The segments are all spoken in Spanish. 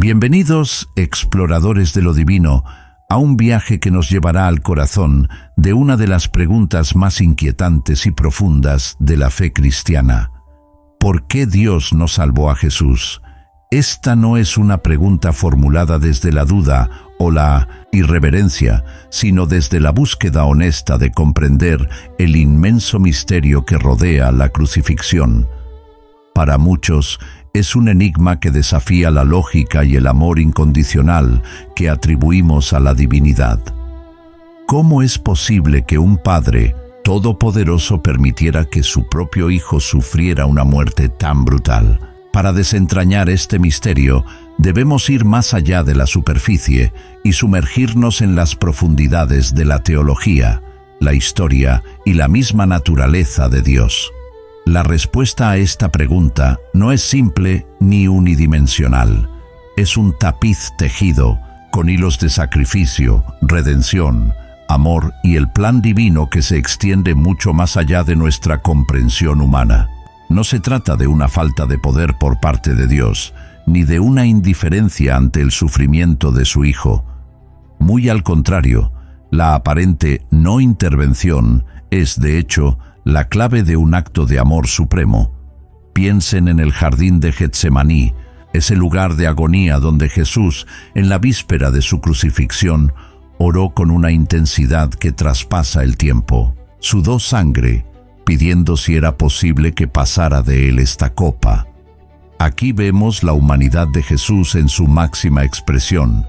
Bienvenidos, exploradores de lo divino, a un viaje que nos llevará al corazón de una de las preguntas más inquietantes y profundas de la fe cristiana. ¿Por qué Dios no salvó a Jesús? Esta no es una pregunta formulada desde la duda o la irreverencia, sino desde la búsqueda honesta de comprender el inmenso misterio que rodea la crucifixión. Para muchos, es un enigma que desafía la lógica y el amor incondicional que atribuimos a la divinidad. ¿Cómo es posible que un Padre todopoderoso permitiera que su propio Hijo sufriera una muerte tan brutal? Para desentrañar este misterio, debemos ir más allá de la superficie y sumergirnos en las profundidades de la teología, la historia y la misma naturaleza de Dios. La respuesta a esta pregunta no es simple ni unidimensional. Es un tapiz tejido con hilos de sacrificio, redención, amor y el plan divino que se extiende mucho más allá de nuestra comprensión humana. No se trata de una falta de poder por parte de Dios, ni de una indiferencia ante el sufrimiento de su Hijo. Muy al contrario, la aparente no intervención es, de hecho, la clave de un acto de amor supremo. Piensen en el jardín de Getsemaní, ese lugar de agonía donde Jesús, en la víspera de su crucifixión, oró con una intensidad que traspasa el tiempo. Sudó sangre, pidiendo si era posible que pasara de él esta copa. Aquí vemos la humanidad de Jesús en su máxima expresión,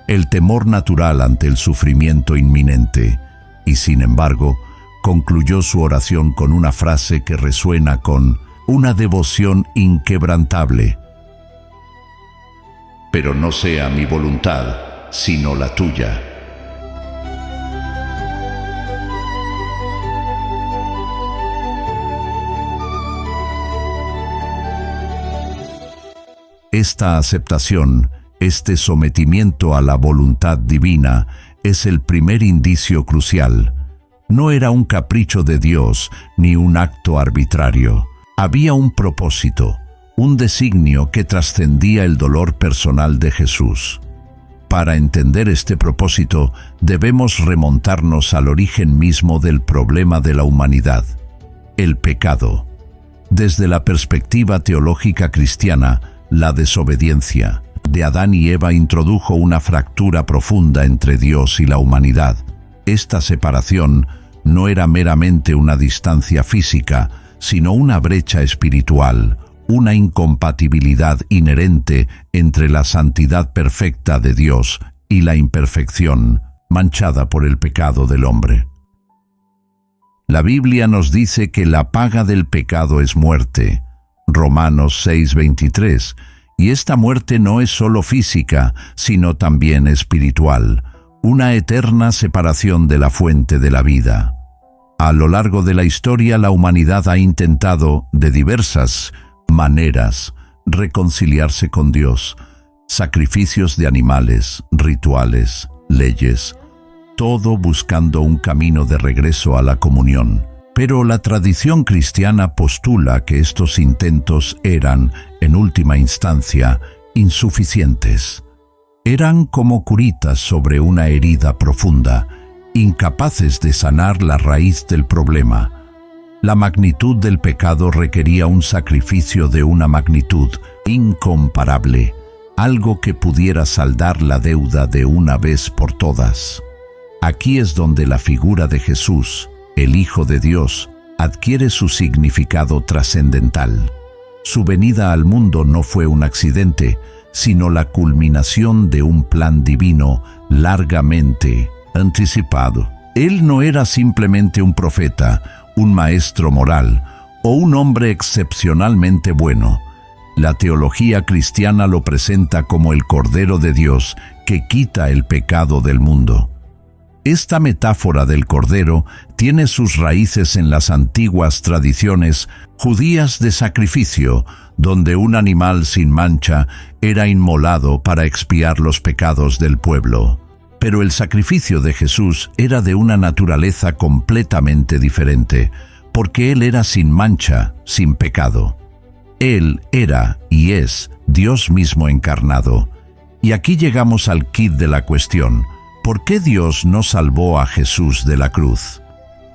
el temor natural ante el sufrimiento inminente, y sin embargo, concluyó su oración con una frase que resuena con una devoción inquebrantable. Pero no sea mi voluntad, sino la tuya. Esta aceptación, este sometimiento a la voluntad divina, es el primer indicio crucial. No era un capricho de Dios ni un acto arbitrario. Había un propósito, un designio que trascendía el dolor personal de Jesús. Para entender este propósito, debemos remontarnos al origen mismo del problema de la humanidad, el pecado. Desde la perspectiva teológica cristiana, la desobediencia de Adán y Eva introdujo una fractura profunda entre Dios y la humanidad. Esta separación no era meramente una distancia física, sino una brecha espiritual, una incompatibilidad inherente entre la santidad perfecta de Dios y la imperfección, manchada por el pecado del hombre. La Biblia nos dice que la paga del pecado es muerte, Romanos 6:23, y esta muerte no es solo física, sino también espiritual, una eterna separación de la fuente de la vida. A lo largo de la historia, la humanidad ha intentado, de diversas maneras, reconciliarse con Dios. Sacrificios de animales, rituales, leyes, todo buscando un camino de regreso a la comunión. Pero la tradición cristiana postula que estos intentos eran, en última instancia, insuficientes. Eran como curitas sobre una herida profunda, incapaces de sanar la raíz del problema. La magnitud del pecado requería un sacrificio de una magnitud incomparable, algo que pudiera saldar la deuda de una vez por todas. Aquí es donde la figura de Jesús, el Hijo de Dios, adquiere su significado trascendental. Su venida al mundo no fue un accidente, sino la culminación de un plan divino largamente anticipado. Él no era simplemente un profeta, un maestro moral o un hombre excepcionalmente bueno. La teología cristiana lo presenta como el Cordero de Dios que quita el pecado del mundo. Esta metáfora del Cordero tiene sus raíces en las antiguas tradiciones judías de sacrificio, donde un animal sin mancha era inmolado para expiar los pecados del pueblo. Pero el sacrificio de Jesús era de una naturaleza completamente diferente, porque Él era sin mancha, sin pecado. Él era y es Dios mismo encarnado. Y aquí llegamos al quid de la cuestión. ¿Por qué Dios no salvó a Jesús de la cruz?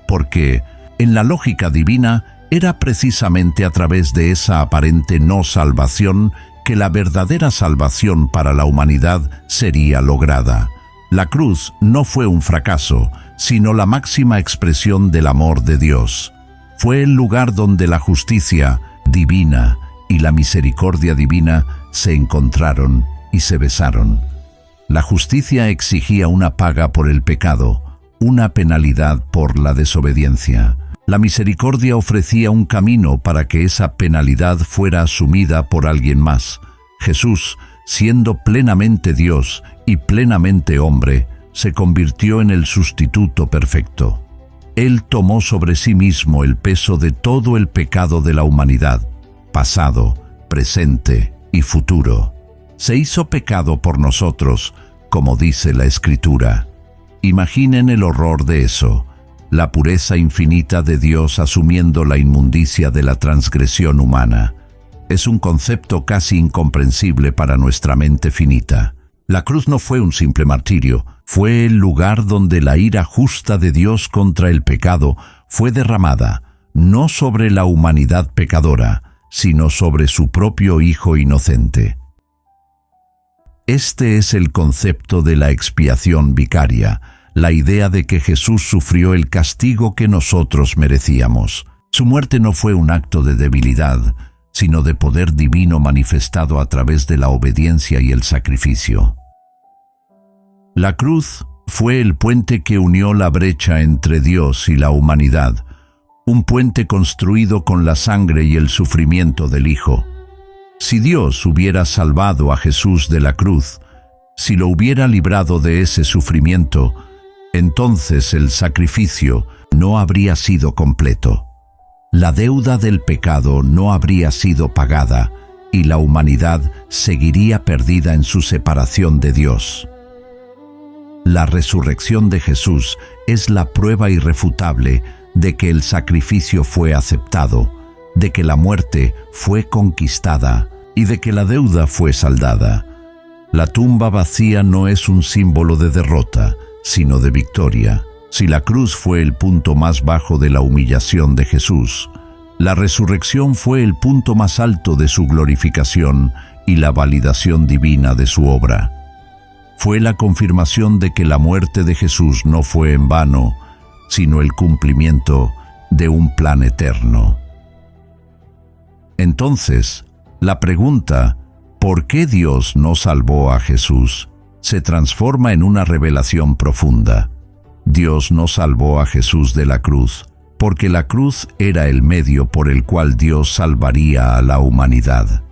Porque, en la lógica divina, era precisamente a través de esa aparente no salvación que la verdadera salvación para la humanidad sería lograda. La cruz no fue un fracaso, sino la máxima expresión del amor de Dios. Fue el lugar donde la justicia divina y la misericordia divina se encontraron y se besaron. La justicia exigía una paga por el pecado, una penalidad por la desobediencia. La misericordia ofrecía un camino para que esa penalidad fuera asumida por alguien más. Jesús, siendo plenamente Dios y plenamente hombre, se convirtió en el sustituto perfecto. Él tomó sobre sí mismo el peso de todo el pecado de la humanidad, pasado, presente y futuro. Se hizo pecado por nosotros, como dice la Escritura. Imaginen el horror de eso, la pureza infinita de Dios asumiendo la inmundicia de la transgresión humana. Es un concepto casi incomprensible para nuestra mente finita. La cruz no fue un simple martirio, fue el lugar donde la ira justa de Dios contra el pecado fue derramada, no sobre la humanidad pecadora, sino sobre su propio Hijo inocente. Este es el concepto de la expiación vicaria, la idea de que Jesús sufrió el castigo que nosotros merecíamos. Su muerte no fue un acto de debilidad, sino de poder divino manifestado a través de la obediencia y el sacrificio. La cruz fue el puente que unió la brecha entre Dios y la humanidad, un puente construido con la sangre y el sufrimiento del Hijo. Si Dios hubiera salvado a Jesús de la cruz, si lo hubiera librado de ese sufrimiento, entonces el sacrificio no habría sido completo. La deuda del pecado no habría sido pagada y la humanidad seguiría perdida en su separación de Dios. La resurrección de Jesús es la prueba irrefutable de que el sacrificio fue aceptado, de que la muerte fue conquistada y de que la deuda fue saldada. La tumba vacía no es un símbolo de derrota, sino de victoria. Si la cruz fue el punto más bajo de la humillación de Jesús, la resurrección fue el punto más alto de su glorificación y la validación divina de su obra. Fue la confirmación de que la muerte de Jesús no fue en vano, sino el cumplimiento de un plan eterno. Entonces, la pregunta, ¿por qué Dios no salvó a Jesús?, se transforma en una revelación profunda. Dios no salvó a Jesús de la cruz, porque la cruz era el medio por el cual Dios salvaría a la humanidad.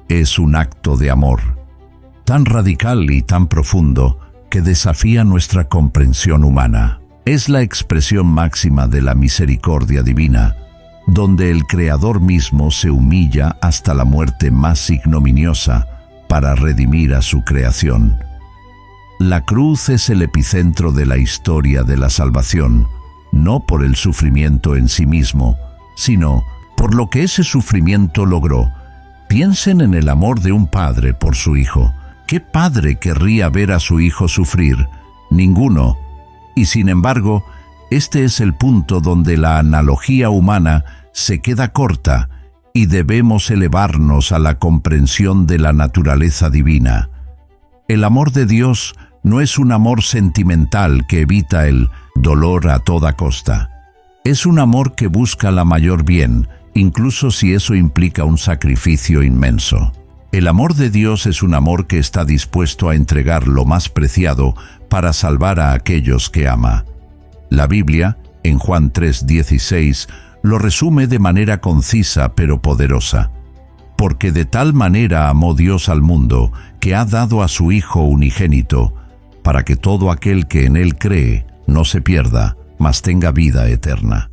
Es un acto de amor, tan radical y tan profundo que desafía nuestra comprensión humana. Es la expresión máxima de la misericordia divina, donde el Creador mismo se humilla hasta la muerte más ignominiosa para redimir a su creación. La cruz es el epicentro de la historia de la salvación, no por el sufrimiento en sí mismo, sino por lo que ese sufrimiento logró. Piensen en el amor de un padre por su hijo. ¿Qué padre querría ver a su hijo sufrir? Ninguno. Y sin embargo, este es el punto donde la analogía humana se queda corta y debemos elevarnos a la comprensión de la naturaleza divina. El amor de Dios no es un amor sentimental que evita el dolor a toda costa. Es un amor que busca la mayor bien, incluso si eso implica un sacrificio inmenso. El amor de Dios es un amor que está dispuesto a entregar lo más preciado para salvar a aquellos que ama. La Biblia, en Juan 3:16, lo resume de manera concisa pero poderosa. Porque de tal manera amó Dios al mundo, que ha dado a su Hijo unigénito, para que todo aquel que en Él cree no se pierda, mas tenga vida eterna.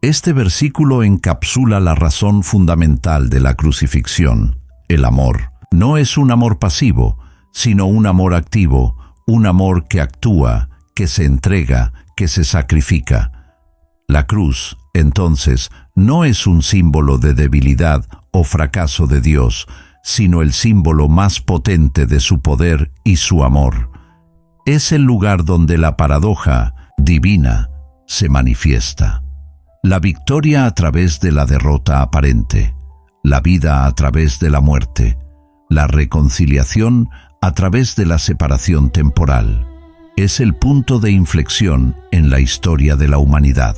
Este versículo encapsula la razón fundamental de la crucifixión. El amor no es un amor pasivo, sino un amor activo, un amor que actúa, que se entrega, que se sacrifica. La cruz, entonces, no es un símbolo de debilidad o fracaso de Dios, sino el símbolo más potente de su poder y su amor. Es el lugar donde la paradoja divina se manifiesta. La victoria a través de la derrota aparente, la vida a través de la muerte, la reconciliación a través de la separación temporal. Es el punto de inflexión en la historia de la humanidad,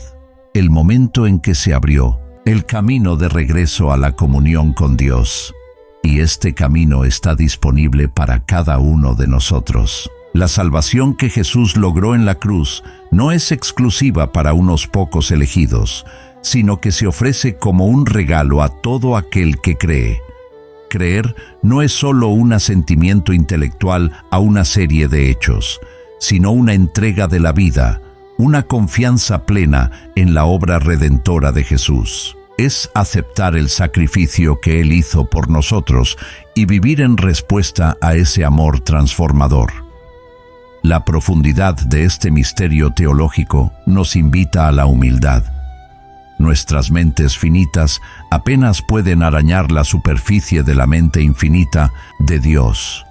el momento en que se abrió el camino de regreso a la comunión con Dios. Y este camino está disponible para cada uno de nosotros. La salvación que Jesús logró en la cruz no es exclusiva para unos pocos elegidos, sino que se ofrece como un regalo a todo aquel que cree. Creer no es solo un asentimiento intelectual a una serie de hechos, sino una entrega de la vida, una confianza plena en la obra redentora de Jesús. Es aceptar el sacrificio que Él hizo por nosotros y vivir en respuesta a ese amor transformador. La profundidad de este misterio teológico nos invita a la humildad. Nuestras mentes finitas apenas pueden arañar la superficie de la mente infinita de Dios.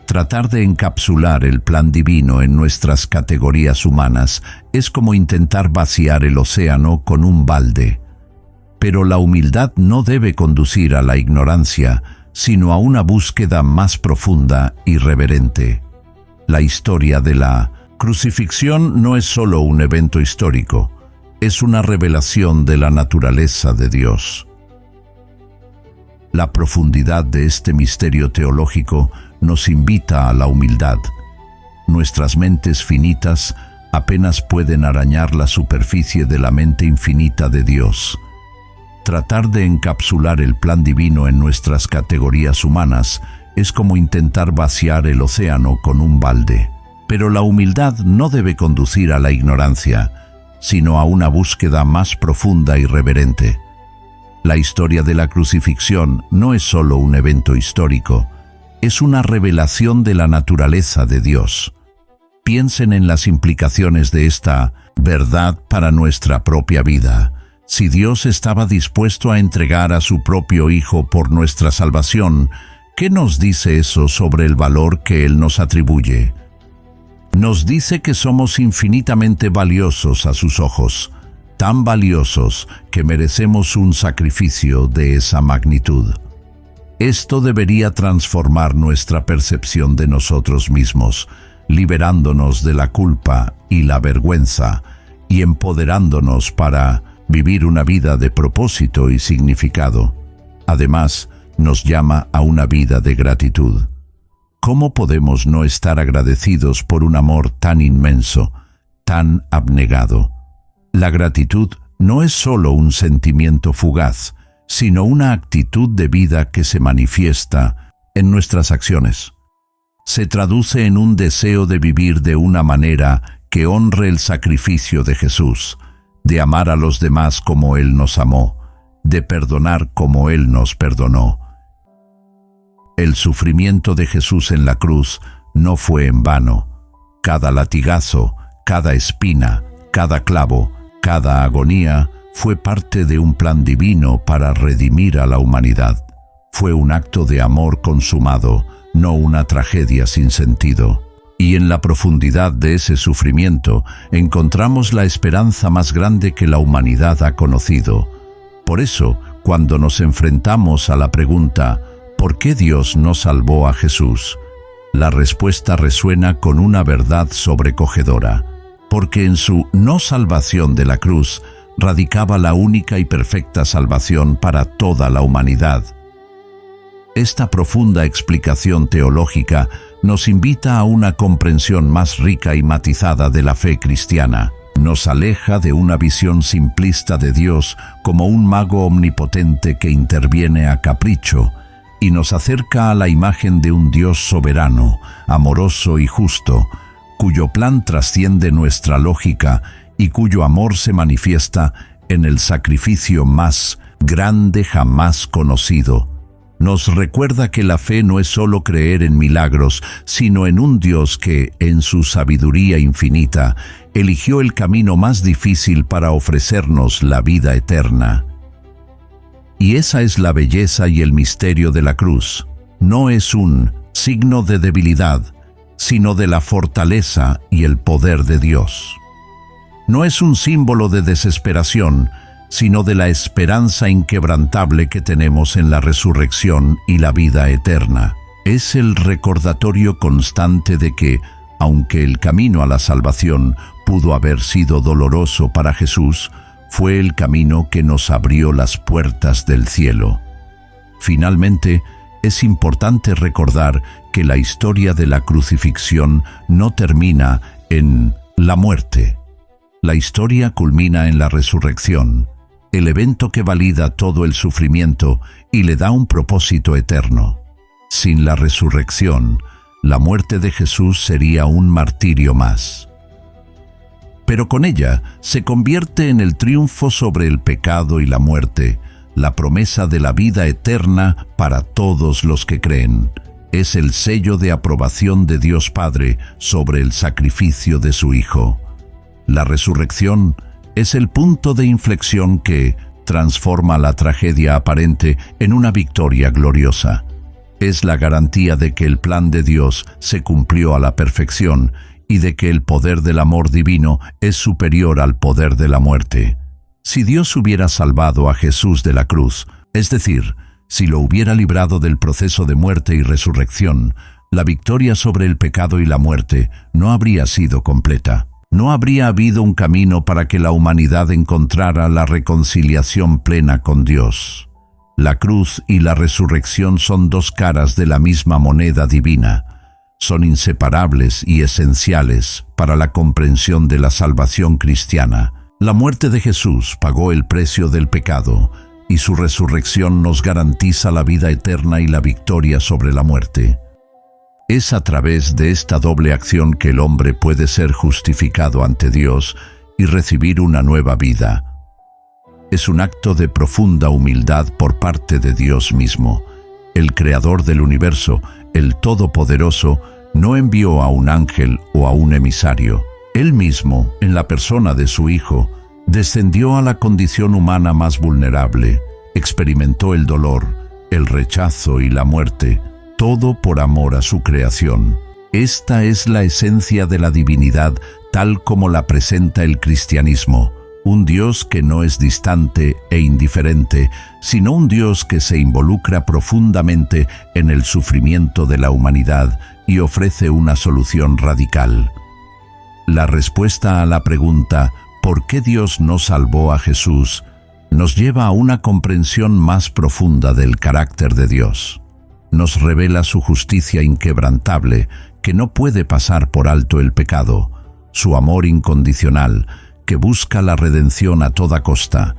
Tratar de encapsular el plan divino en nuestras categorías humanas es como intentar vaciar el océano con un balde. Pero la humildad no debe conducir a la ignorancia, sino a una búsqueda más profunda y reverente. La historia de la crucifixión no es solo un evento histórico, es una revelación de la naturaleza de Dios. La profundidad de este misterio teológico nos invita a la humildad. Nuestras mentes finitas apenas pueden arañar la superficie de la mente infinita de Dios. Tratar de encapsular el plan divino en nuestras categorías humanas es como intentar vaciar el océano con un balde. Pero la humildad no debe conducir a la ignorancia, sino a una búsqueda más profunda y reverente. La historia de la crucifixión no es solo un evento histórico, es una revelación de la naturaleza de Dios. Piensen en las implicaciones de esta verdad para nuestra propia vida. Si Dios estaba dispuesto a entregar a su propio Hijo por nuestra salvación, ¿qué nos dice eso sobre el valor que Él nos atribuye? Nos dice que somos infinitamente valiosos a sus ojos, tan valiosos que merecemos un sacrificio de esa magnitud. Esto debería transformar nuestra percepción de nosotros mismos, liberándonos de la culpa y la vergüenza y empoderándonos para vivir una vida de propósito y significado. Además, nos llama a una vida de gratitud. ¿Cómo podemos no estar agradecidos por un amor tan inmenso, tan abnegado? La gratitud no es solo un sentimiento fugaz, sino una actitud de vida que se manifiesta en nuestras acciones. Se traduce en un deseo de vivir de una manera que honre el sacrificio de Jesús, de amar a los demás como Él nos amó, de perdonar como Él nos perdonó. El sufrimiento de Jesús en la cruz no fue en vano. Cada latigazo, cada espina, cada clavo, cada agonía fue parte de un plan divino para redimir a la humanidad. Fue un acto de amor consumado, no una tragedia sin sentido. Y en la profundidad de ese sufrimiento encontramos la esperanza más grande que la humanidad ha conocido. Por eso, cuando nos enfrentamos a la pregunta ¿por qué Dios no salvó a Jesús?, la respuesta resuena con una verdad sobrecogedora, porque en su no salvación de la cruz radicaba la única y perfecta salvación para toda la humanidad. Esta profunda explicación teológica nos invita a una comprensión más rica y matizada de la fe cristiana. Nos aleja de una visión simplista de Dios como un mago omnipotente que interviene a capricho, y nos acerca a la imagen de un Dios soberano, amoroso y justo, cuyo plan trasciende nuestra lógica y cuyo amor se manifiesta en el sacrificio más grande jamás conocido. Nos recuerda que la fe no es solo creer en milagros, sino en un Dios que, en su sabiduría infinita, eligió el camino más difícil para ofrecernos la vida eterna. Y esa es la belleza y el misterio de la cruz. No es un signo de debilidad, sino de la fortaleza y el poder de Dios. No es un símbolo de desesperación, sino de la esperanza inquebrantable que tenemos en la resurrección y la vida eterna. Es el recordatorio constante de que, aunque el camino a la salvación pudo haber sido doloroso para Jesús, fue el camino que nos abrió las puertas del cielo. Finalmente, es importante recordar que la historia de la crucifixión no termina en la muerte. La historia culmina en la resurrección, el evento que valida todo el sufrimiento y le da un propósito eterno. Sin la resurrección, la muerte de Jesús sería un martirio más. Pero con ella se convierte en el triunfo sobre el pecado y la muerte, la promesa de la vida eterna para todos los que creen. Es el sello de aprobación de Dios Padre sobre el sacrificio de su Hijo. La resurrección es el punto de inflexión que transforma la tragedia aparente en una victoria gloriosa. Es la garantía de que el plan de Dios se cumplió a la perfección y de que el poder del amor divino es superior al poder de la muerte. Si Dios hubiera salvado a Jesús de la cruz, es decir, si lo hubiera librado del proceso de muerte y resurrección, la victoria sobre el pecado y la muerte no habría sido completa. No habría habido un camino para que la humanidad encontrara la reconciliación plena con Dios. La cruz y la resurrección son dos caras de la misma moneda divina. Son inseparables y esenciales para la comprensión de la salvación cristiana. La muerte de Jesús pagó el precio del pecado y su resurrección nos garantiza la vida eterna y la victoria sobre la muerte. Es a través de esta doble acción que el hombre puede ser justificado ante Dios y recibir una nueva vida. Es un acto de profunda humildad por parte de Dios mismo. El Creador del universo, el Todopoderoso, no envió a un ángel o a un emisario. Él mismo, en la persona de su Hijo, descendió a la condición humana más vulnerable, experimentó el dolor, el rechazo y la muerte, todo por amor a su creación. Esta es la esencia de la divinidad tal como la presenta el cristianismo, un Dios que no es distante e indiferente, sino un Dios que se involucra profundamente en el sufrimiento de la humanidad y ofrece una solución radical. La respuesta a la pregunta ¿por qué Dios no salvó a Jesús? Nos lleva a una comprensión más profunda del carácter de Dios. Nos revela su justicia inquebrantable, que no puede pasar por alto el pecado, su amor incondicional, que busca la redención a toda costa,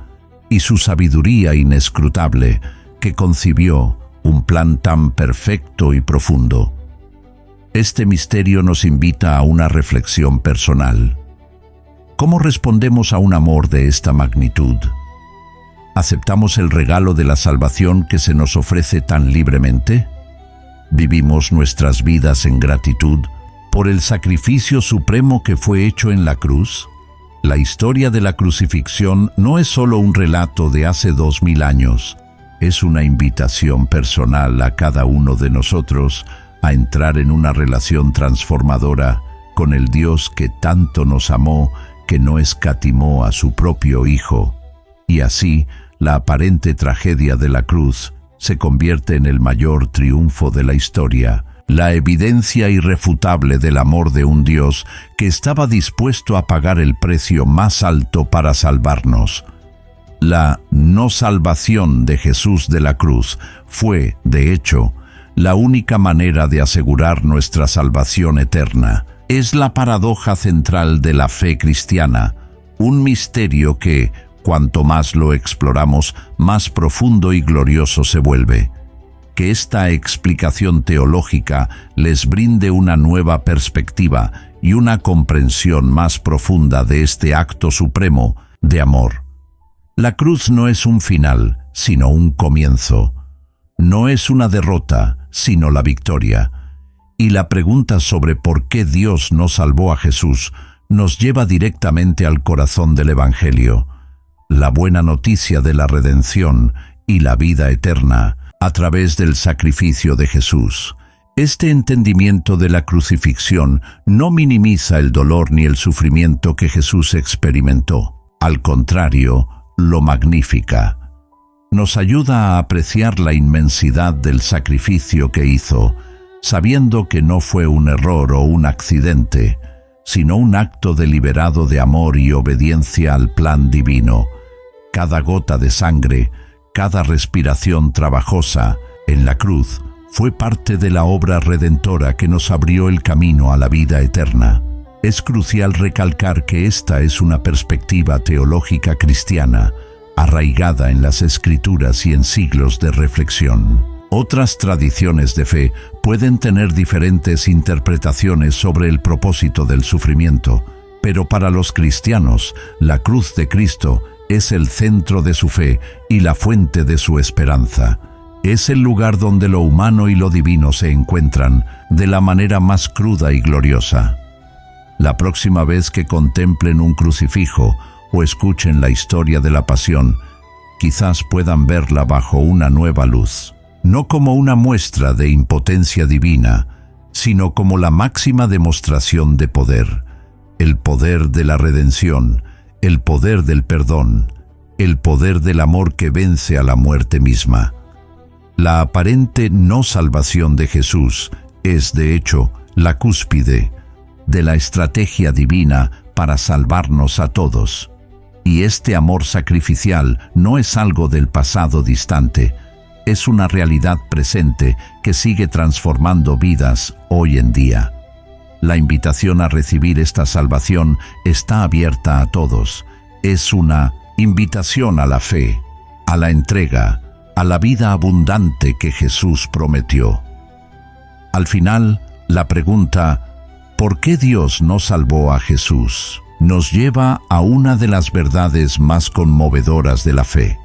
y su sabiduría inescrutable, que concibió un plan tan perfecto y profundo. Este misterio nos invita a una reflexión personal. ¿Cómo respondemos a un amor de esta magnitud? ¿Aceptamos el regalo de la salvación que se nos ofrece tan libremente? ¿Vivimos nuestras vidas en gratitud por el sacrificio supremo que fue hecho en la cruz? La historia de la crucifixión no es solo un relato de hace 2000 años, es una invitación personal a cada uno de nosotros a entrar en una relación transformadora con el Dios que tanto nos amó, que no escatimó a su propio Hijo. Y así, la aparente tragedia de la cruz se convierte en el mayor triunfo de la historia, la evidencia irrefutable del amor de un Dios que estaba dispuesto a pagar el precio más alto para salvarnos. La no salvación de Jesús de la cruz fue, de hecho, la única manera de asegurar nuestra salvación eterna. Es la paradoja central de la fe cristiana, un misterio que, cuanto más lo exploramos, más profundo y glorioso se vuelve. Que esta explicación teológica les brinde una nueva perspectiva y una comprensión más profunda de este acto supremo de amor. La cruz no es un final, sino un comienzo. No es una derrota, sino la victoria. Y la pregunta sobre por qué Dios no salvó a Jesús nos lleva directamente al corazón del Evangelio. La buena noticia de la redención y la vida eterna a través del sacrificio de Jesús. Este entendimiento de la crucifixión no minimiza el dolor ni el sufrimiento que Jesús experimentó. Al contrario, lo magnifica. Nos ayuda a apreciar la inmensidad del sacrificio que hizo, sabiendo que no fue un error o un accidente, sino un acto deliberado de amor y obediencia al plan divino. Cada gota de sangre, cada respiración trabajosa en la cruz fue parte de la obra redentora que nos abrió el camino a la vida eterna. Es crucial recalcar que esta es una perspectiva teológica cristiana, arraigada en las Escrituras y en siglos de reflexión. Otras tradiciones de fe pueden tener diferentes interpretaciones sobre el propósito del sufrimiento, pero para los cristianos, la cruz de Cristo es el centro de su fe y la fuente de su esperanza. Es el lugar donde lo humano y lo divino se encuentran de la manera más cruda y gloriosa. La próxima vez que contemplen un crucifijo o escuchen la historia de la pasión, quizás puedan verla bajo una nueva luz, no como una muestra de impotencia divina, sino como la máxima demostración de poder, el poder de la redención, el poder del perdón, el poder del amor que vence a la muerte misma. La aparente no salvación de Jesús es, de hecho, la cúspide de la estrategia divina para salvarnos a todos. Y este amor sacrificial no es algo del pasado distante, es una realidad presente que sigue transformando vidas hoy en día. La invitación a recibir esta salvación está abierta a todos. Es una invitación a la fe, a la entrega, a la vida abundante que Jesús prometió. Al final, la pregunta, ¿por qué Dios no salvó a Jesús?, nos lleva a una de las verdades más conmovedoras de la fe,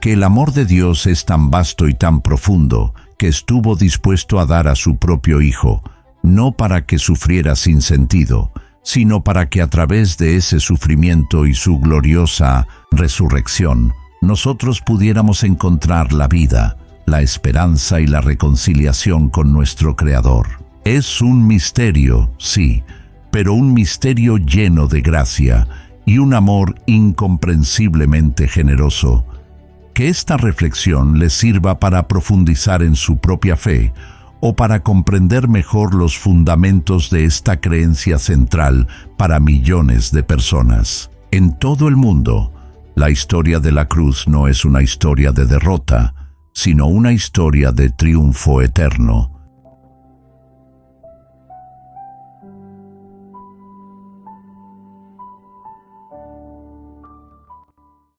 que el amor de Dios es tan vasto y tan profundo que estuvo dispuesto a dar a su propio Hijo, no para que sufriera sin sentido, sino para que a través de ese sufrimiento y su gloriosa resurrección, nosotros pudiéramos encontrar la vida, la esperanza y la reconciliación con nuestro Creador. Es un misterio, sí, pero un misterio lleno de gracia y un amor incomprensiblemente generoso. Que esta reflexión les sirva para profundizar en su propia fe o para comprender mejor los fundamentos de esta creencia central para millones de personas. En todo el mundo, la historia de la cruz no es una historia de derrota, sino una historia de triunfo eterno.